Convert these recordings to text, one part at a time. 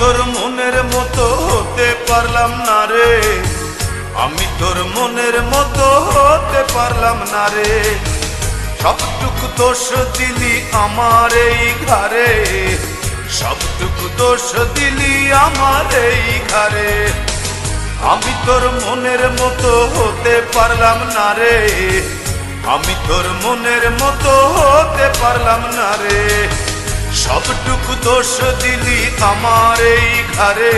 তোর মনের মতো হতে পারলাম না রে, আমি তোর মনের মতো হতে পারলাম না রে। সবটুকু দোষ দিলি আমার এই ঘরে, সবটুকু দোষ দিলি আমার এই ঘরে। আমি তোর মনের মতো হতে পারলাম না রে, আমি তোর মনের মতো হতে পারলাম না রে। সবটুকু দোষ দিলি আমার এই ঘরে,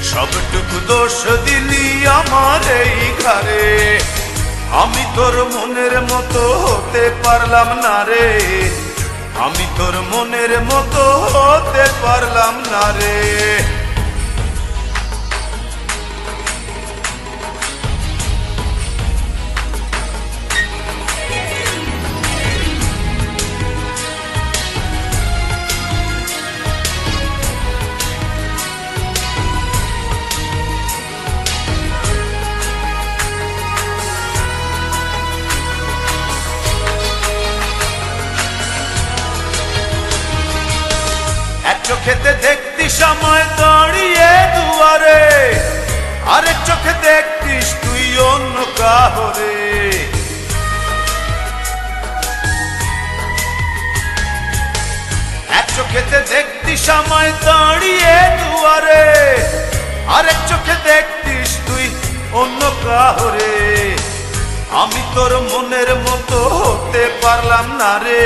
সবটুকু দোষ দিলি আমার এই ঘরে। আমি তোর মনের মতো হতে পারলাম না রে, আমি তোর মনের মতো হতে পারলাম না রে। চোখেতে দেখতিস আমায় দাঁড়িয়ে দুয়ারে, আরেক চোখে দেখতিস তুই অন্য কাহরে। এক চোখেতে দেখতিস আমায় দাঁড়িয়ে দুয়ারে, আরেক চোখে দেখতিস তুই অন্য কাহরে। আমি তোর মনের মতো হতে পারলাম না রে,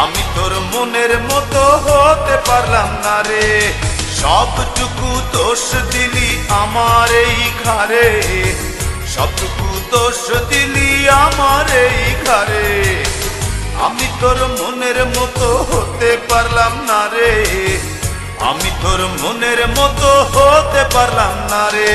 আমি তোর মনের মতো হতে পারলাম না রে। সবটুকু দোষ দিলি আমার এই ঘরে, সবটুকু দোষ দিলি আমার এই ঘরে। আমি তোর মনের মতো হতে পারলাম না রে, আমি তোর মনের মতো হতে পারলাম না রে।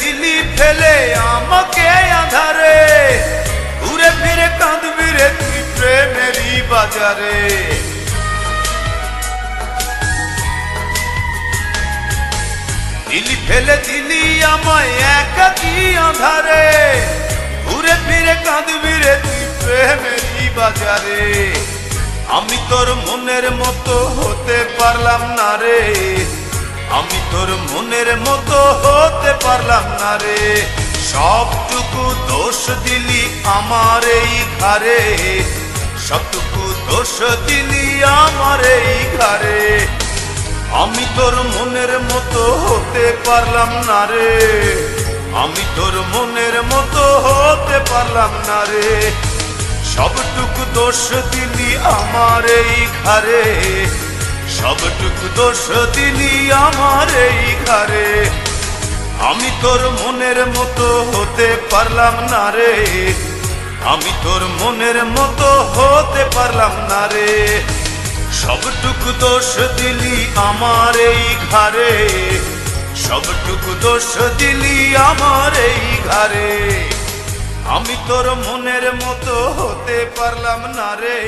দিলি ফেলে আমাকে আধারে, ঘুরে ফিরে কাঁদবি রে তুই প্রেমেরই বাজারে। দিলি ফেলে দিলি আমায় একাকী আধারে, ঘুরে ফিরে কাঁদবি রে তুই প্রেমেরই বাজারে। আমি তোর মনের মতো হতে পারলাম না রে, আমি তোর মনের মতো হতে পারলাম না রে। সবটুকু দোষ দিলি আমার এই ঘরে, সবটুকু দোষ দিলি আমার এই ঘরে। আমি তোর মনের মতো হতে পারলাম না রে, আমি তোর মনের মতো হতে পারলাম না রে। সবটুকু দোষ দিলি আমার এই ঘরে, সবটুকু দোষ দিলি আমার এই ঘরে। আমি তোর মনের মতো হতে পারলাম না রে, আমি তোর মনের মতো হতে পারলাম না রে। সবটুকু দোষ দিলি আমার এই ঘরে, সবটুকু দোষ দিলি আমার এই ঘরে। আমি তোর মনের মতো হতে পারলাম না রে,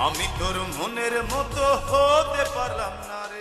আমি তোর মনের মতো হতে পারলাম না রে।